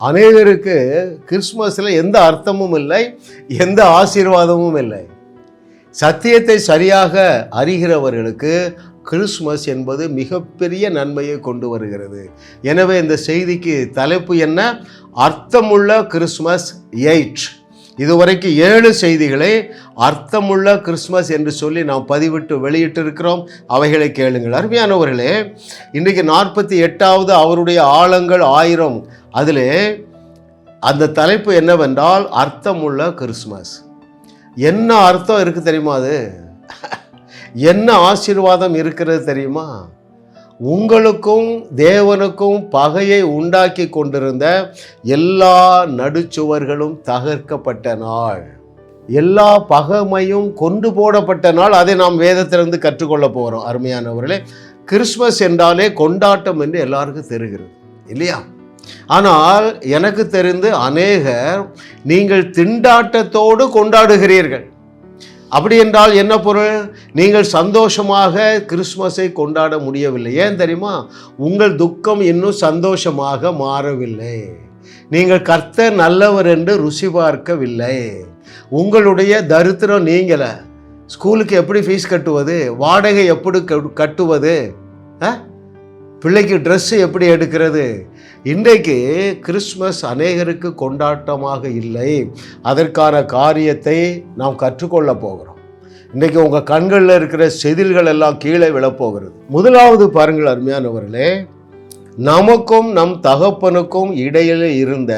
அநேகருக்கு கிறிஸ்மஸில் எந்த அர்த்தமும் இல்லை, எந்த ஆசீர்வாதமும் இல்லை. சத்தியத்தை சரியாக அறிகிறவர்களுக்கு கிறிஸ்மஸ் என்பது மிகப்பெரிய நன்மையை கொண்டு வருகிறது. எனவே இந்த செய்திக்கு தலைப்பு என்ன? அர்த்தமுள்ள கிறிஸ்மஸ் 8. இதுவரைக்கும் 7 செய்திகளை அர்த்தமுள்ள கிறிஸ்மஸ் என்று சொல்லி நாம் பதிவிட்டு வெளியிட்டிருக்கிறோம். அவைகளை கேளுங்கள். அருமையானவர்களே, இன்றைக்கு 48வது அவருடைய ஆழங்கள் 1000. அதில் அந்த தலைப்பு என்னவென்றால் அர்த்தமுள்ள கிறிஸ்மஸ். என்ன அர்த்தம் இருக்குது தெரியுமா? அது என்ன ஆசீர்வாதம் இருக்கிறது தெரியுமா? உங்களுக்கும் தேவனுக்கும் பகையை உண்டாக்கி கொண்டிருந்த எல்லா நடுச்சுவர்களும் தகர்க்கப்பட்ட நாள், எல்லா பகைமையும் கொண்டு போடப்பட்ட நாள். அதை நாம் வேதத்திலிருந்து கற்றுக்கொள்ள போகிறோம். அருமையானவர்களே, கிறிஸ்மஸ் என்றாலே கொண்டாட்டம் என்று எல்லாருக்கும் தெரிகிறது இல்லையா? ஆனால் எனக்கு தெரிந்து அநேகர் நீங்கள் திண்டாட்டத்தோடு கொண்டாடுகிறீர்கள். அப்படி என்றால் என்ன பொருள்? நீங்கள் சந்தோஷமாக கிறிஸ்மஸை கொண்டாட முடியவில்லை. ஏன் தெரியுமா? உங்கள் துக்கம் இன்னும் சந்தோஷமாக மாறவில்லை. நீங்கள் கர்த்தர் நல்லவர் என்று ருசி பார்க்கவில்லை. உங்களுடைய தரித்திரம் நீங்கலை. ஸ்கூலுக்கு எப்படி ஃபீஸ் கட்டுவது? வாடகை எப்படி கட்டுவது? பிள்ளைக்கு ட்ரெஸ்ஸு எப்படி எடுக்கிறது? இன்றைக்கு கிறிஸ்மஸ் அநேகருக்கு கொண்டாட்டமாக இல்லை. அதற்கான காரியத்தை நாம் கற்றுக்கொள்ள போகிறோம். இன்றைக்கு உங்கள் கண்களில் இருக்கிற செதில்கள் எல்லாம் கீழே விழப்போகிறது. முதலாவது பாருங்கள் அருமையானவர்களே, நமக்கும் நம் தகப்பனுக்கும் இடையிலே இருந்த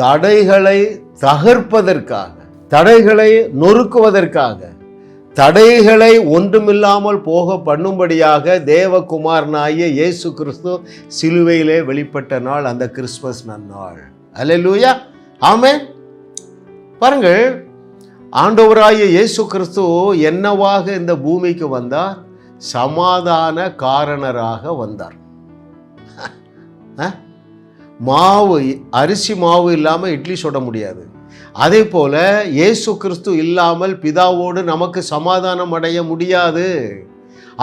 தடைகளை தகர்ப்பதற்காக, தடைகளை நொறுக்குவதற்காக, தடைகளை ஒன்றுமில்லாமல் போக பண்ணும்படியாக தேவகுமாரனாகிய இயேசு கிறிஸ்து சிலுவையிலே வெளிப்பட்ட நாள் அந்த கிறிஸ்மஸ் நன்னாள். அல்லேலூயா, ஆமென். பாருங்கள், ஆண்டவராகிய இயேசு கிறிஸ்து என்னவாக இந்த பூமிக்கு வந்தார்? சமாதான காரணராக வந்தார். மாவு, அரிசி மாவு இல்லாமல் இட்லி சுட முடியாது. அதே போல இயேசு கிறிஸ்து இல்லாமல் பிதாவோடு நமக்கு சமாதானம் அடைய முடியாது.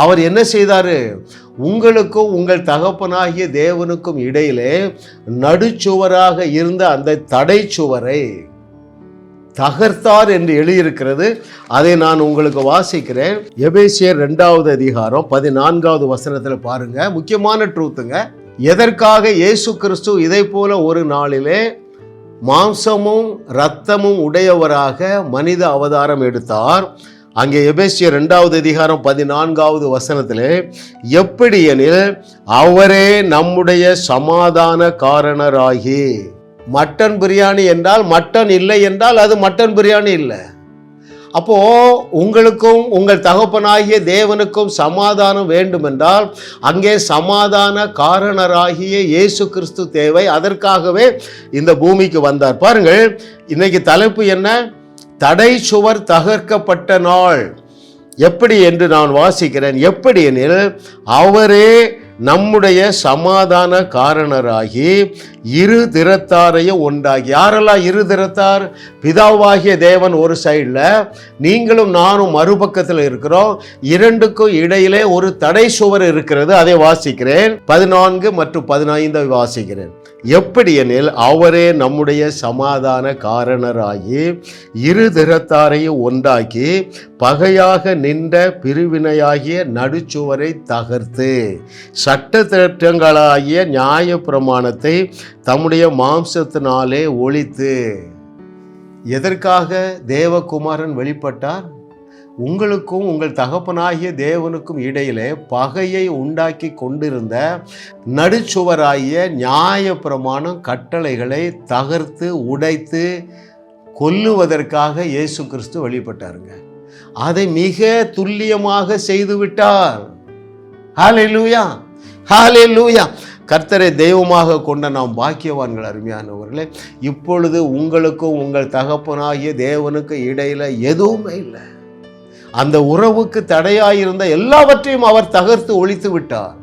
அவர் என்ன செய்தார்? உங்களுக்கும் உங்கள் தகப்பனாகிய தேவனுக்கும் இடையிலே நடுச்சுவராக இருந்த அந்த தடை சுவரை தகர்த்தார் என்று எழுதியிருக்கிறது. அதை நான் உங்களுக்கு வாசிக்கிறேன். எபேசியர் 2வது அதிகாரம் 14வது வசனத்தில் பாருங்க. முக்கியமான ட்ரூத்துங்க. எதற்காக இயேசு கிறிஸ்து இதை போல ஒரு நாளிலே மாம்சமும் இரத்தமும் உடையவராக மனித அவதாரம் எடுத்தார்? அங்கே எபேசியர் 2வது அதிகாரம் 14வது வசனத்திலே, எப்படி எனில் அவரே நம்முடைய சமாதான காரணராகி. மட்டன் பிரியாணி என்றால் மட்டன் இல்லை என்றால் அது மட்டன் பிரியாணி இல்லை. அப்போ உங்களுக்கும் உங்கள் தகப்பனாகிய தேவனுக்கும் சமாதானம் வேண்டுமென்றால் அங்கே சமாதான காரணராகிய இயேசு கிறிஸ்து தேவை. அதற்காகவே இந்த பூமிக்கு வந்தார். பாருங்கள், இன்னைக்கு தலைப்பு என்ன? தடை சுவர் தகர்க்கப்பட்ட நாள். எப்படி என்று நான் வாசிக்கிறேன். எப்படி எனில் அவரே நம்முடைய சமாதான காரணராகி இரு திறத்தாரையும் ஒன்றாகி. யாரெல்லாம் இரு திறத்தார்? பிதாவாகிய தேவன் ஒரு சைடில், நீங்களும் நானும் மறுபக்கத்தில் இருக்கிறோம். இரண்டுக்கும் இடையிலே ஒரு தடை சுவர் இருக்கிறது. அதை வாசிக்கிறேன். 14 மற்றும் 15 வாசிக்கிறேன். எப்படி எனில் அவரே நம்முடைய சமாதான காரணராகி இரு திறத்தாரையும் ஒன்றாக்கி பகையாக நின்ற பிரிவினையாகிய நடுச்சுவரை தகர்த்து சட்ட திட்டங்களாகிய நியாய பிரமாணத்தை தம்முடைய மாம்சத்தினாலே ஒழித்து. எதற்காக தேவகுமாரன் வெளிப்பட்டார்? உங்களுக்கும் உங்கள் தகப்பனாகிய தேவனுக்கும் இடையிலே பகையை உண்டாக்கி கொண்டிருந்த நடுச்சுவராகிய நியாய பிரமாணம் கட்டளைகளை தகர்த்து உடைத்து கொல்லுவதற்காக இயேசு கிறிஸ்து வெளிப்பட்டாருங்க. அதை மிக துல்லியமாக செய்துவிட்டார். ஹல்லேலூயா, ஹல்லேலூயா. கர்த்தரை தெய்வமாக கொண்ட நாம் பாக்கியவான்கள். அருமையானவர்களே, இப்பொழுது உங்களுக்கும் உங்கள் தகப்பனாகிய தேவனுக்கு இடையில எதுவுமே இல்லை. அந்த உறவுக்கு தடையாயிருந்த எல்லாவற்றையும் அவர் தகர்த்து ஒழித்து விட்டார்.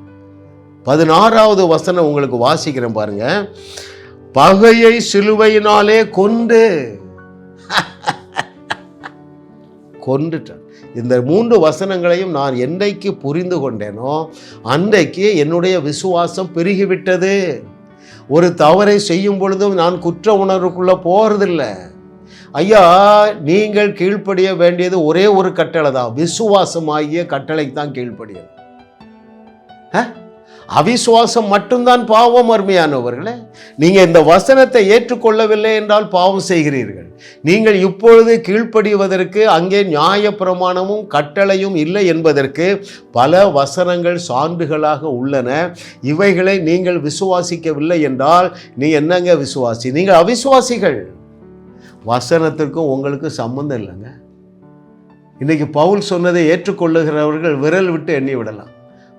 16வது வசனம் உங்களுக்கு வாசிக்கிறேன் பாருங்க. பகையை சிலுவையினாலே கொண்டுட்டார். இந்த 3 வசனங்களையும் நான் என்றைக்கு புரிந்து கொண்டேனோ அன்றைக்கு என்னுடைய விசுவாசம் பெருகிவிட்டது. ஒரு தவறை செய்யும் பொழுதும் நான் குற்ற உணர்வுக்குள்ளே போகிறதில்லை. ஐயா, நீங்கள் கீழ்ப்படிய வேண்டியது ஒரே ஒரு கட்டளை தான், விசுவாசமாகிய கட்டளைக்கு தான் கீழ்ப்படியது. அவிசுவாசம் மட்டும்தான் பாவம். அருமையானவர்களே, நீங்கள் இந்த வசனத்தை ஏற்றுக்கொள்ளவில்லை என்றால் பாவம் செய்கிறீர்கள். நீங்கள் இப்பொழுது கீழ்ப்படிவதற்கு அங்கே நியாயப்பிரமாணமும் கட்டளையும் இல்லை என்பதற்கு பல வசனங்கள் சான்றுகளாக உள்ளன. இவைகளை நீங்கள் விசுவாசிக்கவில்லை என்றால் நீ என்னங்க விசுவாசி? நீங்கள் அவிசுவாசிகள். வசனத்திற்கும் உங்களுக்கு சம்பந்தம் இல்லைங்க. இன்னைக்கு பவுல் சொன்னதை ஏற்றுக்கொள்ளுகிறவர்கள் விரல் விட்டு எண்ணி விடலாம்.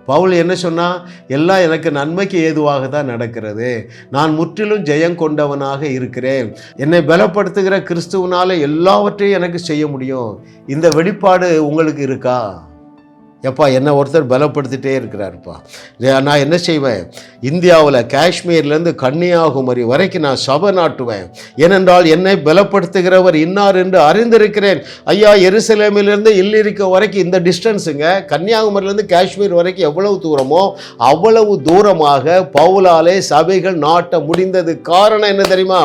பவுல் என்ன சொன்னால், எல்லாம் எனக்கு நன்மைக்கு ஏதுவாக தான் நடக்கிறது, நான் முற்றிலும் ஜெயம் கொண்டவனாக இருக்கிறேன், என்னை பலப்படுத்துகிற கிறிஸ்துவனால எல்லாவற்றையும் எனக்கு செய்ய முடியும். இந்த வெளிப்பாடு உங்களுக்கு இருக்கா? எப்பா, என்னை ஒருத்தர் பலப்படுத்திட்டே இருக்கிறாருப்பா. நான் என்ன செய்வேன்? இந்தியாவில் காஷ்மீர்லேருந்து கன்னியாகுமரி வரைக்கும் நான் சபை நாட்டுவேன். ஏனென்றால் என்னை பலப்படுத்துகிறவர் இன்னார் என்று அறிந்திருக்கிறேன். ஐயா, எருசலேமிலிருந்து இல்லிரிக்க வரைக்கும் இந்த டிஸ்டன்ஸுங்க. கன்னியாகுமரியிலேருந்து காஷ்மீர் வரைக்கும் எவ்வளவு தூரமோ அவ்வளவு தூரமாக பவுலாலே சபைகள் நாட்ட முடிந்தது. காரணம் என்ன தெரியுமா?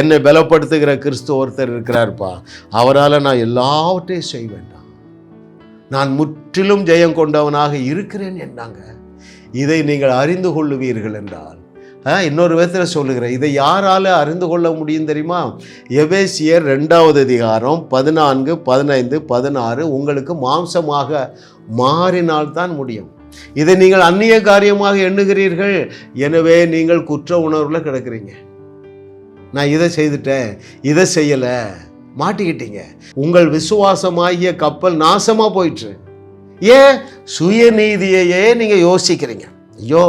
என்னை பலப்படுத்துகிற கிறிஸ்து ஒருத்தர் இருக்கிறார்ப்பா, அவரால் நான் எல்லாவற்றையும் செய்வேன், நான் முற்றிலும் ஜெயம் கொண்டவனாக இருக்கிறேன் என்றாங்க. இதை நீங்கள் அறிந்து கொள்ளுவீர்கள் என்றால், இன்னொரு விதத்தில் சொல்லுகிறேன், இதை யாரால அறிந்து கொள்ள முடியும் தெரியுமா? எபேசியர் 2வது அதிகாரம் 14, 15, 16 உங்களுக்கு மாம்சமாக மாறினால்தான் முடியும். இதை நீங்கள் அந்நிய காரியமாக எண்ணுகிறீர்கள், எனவே நீங்கள் குற்ற உணர்வில் கிடக்கிறீங்க. நான் இதை செய்துட்டேன், இதை செய்யலை, மாட்டிக்கிட்டீங்க. உங்கள் விசுவாசமாகிய கப்பல் நாசமாக போயிற்று. ஏன்? சுயநீதியையே நீங்கள் யோசிக்கிறீங்க. ஐயோ,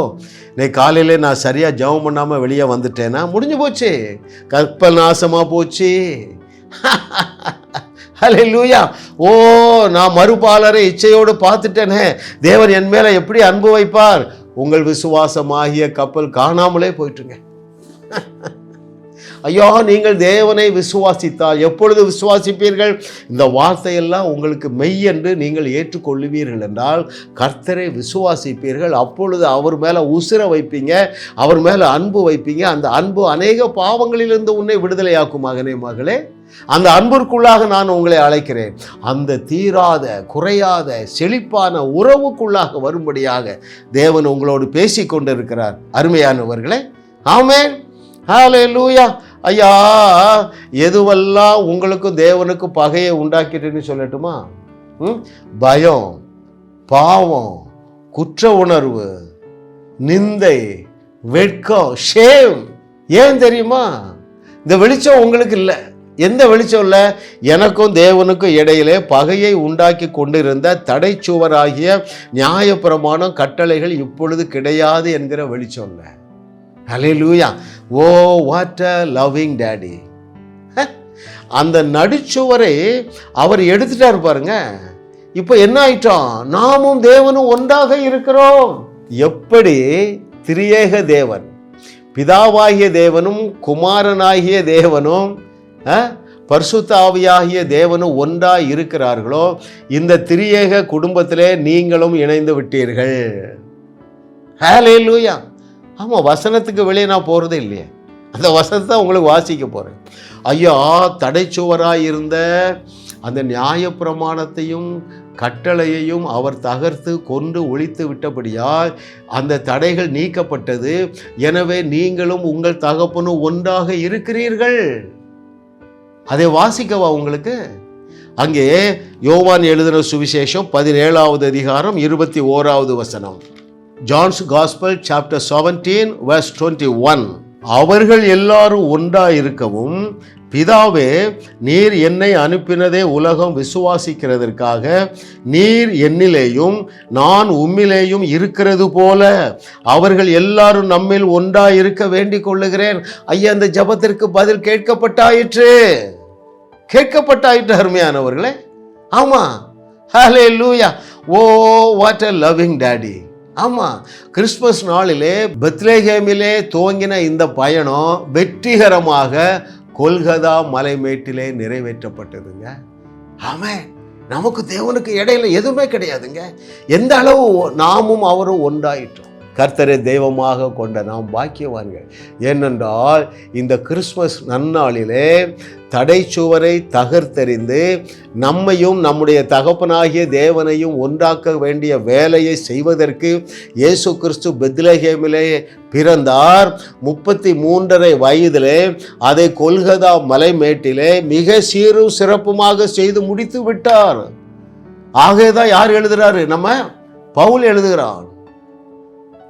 இன்னைக்கு காலையில் நான் சரியாக ஜெபம் பண்ணாமல் வெளியே வந்துட்டேன்னா முடிஞ்சு போச்சு, கப்பல் நாசமாக போச்சு. ஹல்லேலூயா. ஓ, நான் மறுபாலரை இச்சையோடு பார்த்துட்டேனே, தேவன் என் மேலே எப்படி அன்பு வைப்பார்? உங்கள் விசுவாசமாகிய கப்பல் காணாமலே போயிட்டுங்க. ஐயா, நீங்கள் தேவனை விசுவாசித்தால், எப்பொழுது விசுவாசிப்பீர்கள்? இந்த வார்த்தையெல்லாம் உங்களுக்கு மெய் என்று நீங்கள் ஏற்றுக்கொள்ளுவீர்கள் என்றால் கர்த்தரை விசுவாசிப்பீர்கள். அப்பொழுது அவர் மேலே உசிர வைப்பீங்க, அவர் மேலே அன்பு வைப்பீங்க. அந்த அன்பு அநேக பாவங்களிலிருந்து உன்னை விடுதலையாக்கும். மகனே, மகளே, அந்த அன்பிற்குள்ளாக நான் உங்களை அழைக்கிறேன். அந்த தீராத, குறையாத, செழிப்பான உறவுக்குள்ளாக வரும்படியாக தேவன் உங்களோடு பேசி கொண்டிருக்கிறார். அருமையானவர்களே, ஆமென், ஹல்லேலூயா. ஐயா, எதுவெல்லாம் உங்களுக்கும் தேவனுக்கும் பகையை உண்டாக்கிட்டுன்னு சொல்லட்டுமா? பயம், பாவம், குற்ற உணர்வு, நிந்தை, வெட்கம், ஷேம். ஏன் தெரியுமா? இந்த வெளிச்சம் உங்களுக்கு இல்லை. எந்த வெளிச்சம் இல்லை? எனக்கும் தேவனுக்கும் இடையிலே பகையை உண்டாக்கி கொண்டிருந்த தடைச்சுவராகிய நியாயப்பிரமாணம் கட்டளைகள் இப்பொழுது கிடையாது என்கிற வெளிச்சம் இல்லை. ஹல்லேலூயா. ஓ, வாட் a loving daddy. அந்த நடுச்சுவரை அவர் எடுத்துட்டார் பாருங்க. இப்போ என்ன ஆயிட்டோம்? நாமும் தேவனும் ஒன்றாக இருக்கிறோம். எப்படி திரியேக தேவன், பிதாவாகிய தேவனும் குமாரனாகிய தேவனும் பரிசுத்த ஆவியாகிய தேவனும் ஒன்றாய் இருக்கிறார்களோ, இந்த திரியேக குடும்பத்திலே நீங்களும் இணைந்து விட்டீர்கள். ஹல்லேலூயா. ஆமாம், வசனத்துக்கு வெளியே நான் போகிறதே இல்லையே, அந்த வசனத்தை உங்களுக்கு வாசிக்க போகிறேன். ஐயா, தடைச்சுவராய் இருந்த அந்த நியாயப்பிரமாணத்தையும் கட்டளையையும் அவர் தகர்த்து கொண்டு ஒழித்து விட்டபடியால் அந்த தடைகள் நீக்கப்பட்டது. எனவே நீங்களும் உங்கள் தகப்பனும் ஒன்றாக இருக்கிறீர்கள். அதை வாசிக்கவா உங்களுக்கு? அங்கே யோவான் எழுதின சுவிசேஷம் 17வது அதிகாரம் 21வது வசனம். John's gospel chapter 17 verse 21. அவர்கள் எல்லாரும் ஒன்றாயிருக்கவும், பிதாவே, நீர் என்னை அனுப்பினதே உலகம் விசுவாசிக்கிறதற்காக நீர் என்னிலேயும் நான் உம்மிலேயும் இருக்கிறது போல அவர்கள் எல்லாரும் நம்மில் ஒன்றாயிருக்க வேண்டிக் கொள்ளுகிறேன். ஐயா, இந்த ஜெபத்திற்கு பதில் கேட்கப்பட்டாயிற்று. அருமையானவர்களே. ஆமா, ஹல்லேலூயா. ஓ, வாட் a loving daddy. ஆமாம், கிறிஸ்மஸ் நாளிலே பெத்லெகேமிலே துவங்கின இந்த பயணம் வெற்றிகரமாக கொல்கதா மலைமேட்டிலே நிறைவேற்றப்பட்டதுங்க. ஆமாம், நமக்கு தேவனுக்கு இடையில எதுவுமே கிடையாதுங்க. எந்த அளவு நாமும் அவரும் ஒன்றாயிட்டோம். கர்த்தரை தெய்வமாக கொண்ட நாம் பாக்கியவான்கள். ஏனென்றால் இந்த கிறிஸ்மஸ் நன்னாளிலே தடைச்சுவரை தகர்த்தெறிந்து நம்மையும் நம்முடைய தகப்பனாகிய தேவனையும் ஒன்றாக்க வேண்டிய வேலையை செய்வதற்கு இயேசு கிறிஸ்து பெத்லகேமிலே பிறந்தார். 33.5 வயதிலே அதை கொல்கதா மலைமேட்டிலே மிக சீரும் சிறப்புமாக செய்து முடித்து விட்டார். ஆகேதான் யார் எழுதுறாரு? நம்ம பவுல் எழுதுகிறான்.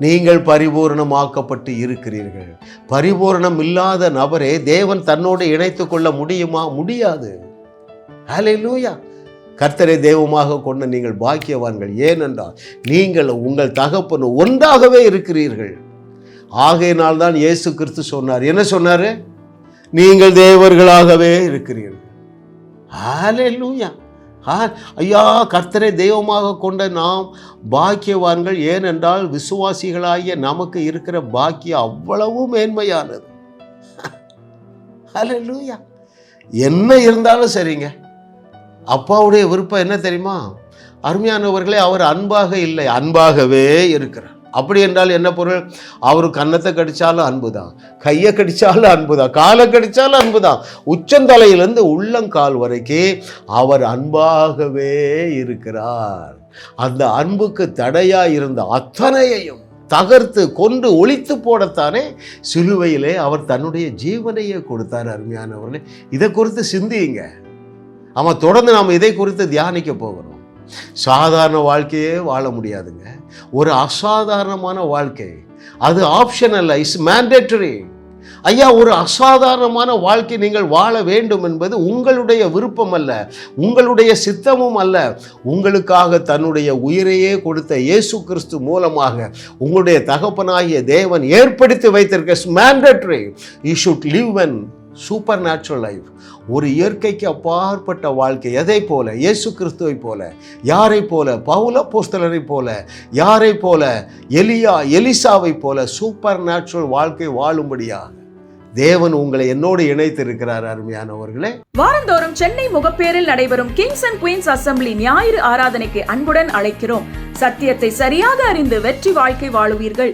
நீங்கள் பரிபூரணமாக்கப்பட்டு இருக்கிறீர்கள். பரிபூரணம் இல்லாத நபரே தேவன் தன்னோடு இணைத்து கொள்ள முடியுமா? முடியாது. ஹல்லேலூயா. கர்த்தரை தெய்வமாக கொண்ட நீங்கள் பாக்கியவான்கள். ஏனென்றால் நீங்கள் உங்கள் தகப்பன் ஒன்றாகவே இருக்கிறீர்கள். ஆகையினால் தான் இயேசு கிறிஸ்து சொன்னார். என்ன சொன்னாரு? நீங்கள் தேவர்களாகவே இருக்கிறீர்கள். ஹல்லேலூயா. ஐயா, கர்த்தரை தெய்வமாக கொண்ட நாம் பாக்கியவான்கள். ஏனென்றால் விசுவாசிகளாகிய நமக்கு இருக்கிற பாக்கியம் அவ்வளவு மேன்மையானது. ஹல்லேலூயா. என்ன இருந்தாலும் சரிங்க, அப்பாவுடைய விருப்பம் என்ன தெரியுமா? அருமையானவர்களே, அவர் அன்பாக இல்லை, அன்பாகவே இருக்கிறார். அப்படி என்றால் என்ன பொருள்? அவர் கன்னத்தை கடிச்சாலும் அன்புதான், கையை கடிச்சாலும் அன்புதான், காலை கடிச்சாலும் அன்புதான். உச்சந்தலையிலிருந்து உள்ளங்கால் வரைக்கும் அவர் அன்பாகவே இருக்கிறார். அந்த அன்புக்கு தடையா இருந்த அத்தனையையும் தகர்த்து கொண்டு ஒழித்து போடத்தானே சிலுவையிலே அவர் தன்னுடைய ஜீவனையே கொடுத்தார். அருமையானவர்களே, இதை குறித்து சிந்தியுங்க. ஆமாம், தொடர்ந்து நாம் இதை குறித்து தியானிக்க போகிறோம். சாதாரண வாழ்க்கையே வாழ முடியாதுங்க. ஒரு அசாதாரணமான வாழ்க்கை, அது ஆப்ஷன் அல்ல, இட்ஸ் மேண்டேட்டரி. ஐயா, ஒரு அசாதாரணமான வாழ்க்கை நீங்கள் வாழ வேண்டும் என்பது உங்களுடைய விருப்பம் அல்ல, உங்களுடைய சித்தமும் அல்ல. உங்களுக்காக தன்னுடைய உயிரையே கொடுத்த இயேசு கிறிஸ்து மூலமாக உங்களுடைய தகப்பனாகிய தேவன் ஏற்படுத்தி வைத்திருக்க mandatory. You should live an super natural life. ஒரு இயற்கைக்கு அப்பாற்பட்ட வாழ்க்கை. எதை போல? இயேசு கிறிஸ்துவை போல. யாரை போல? பவுல் அப்போஸ்தலரை போல. யாரை போல? எலிசாவை போல சூப்பர் நேச்சுரல் வாழ்க்கை வாழும்படியாக தேவன் உங்களை என்னோடு இணைத்து இருக்கிறார். அருமையானவர்களே, வாரந்தோறும் சென்னை முகப்பேரில் நடைபெறும் கிங்ஸ் அண்ட் குயின்ஸ் அசெம்பிளி ஞாயிறு ஆராதனைக்கு அன்புடன் அழைக்கிறோம். சத்தியத்தை சரியாக அறிந்து வெற்றி வாழ்க்கை வாழுவீர்கள்.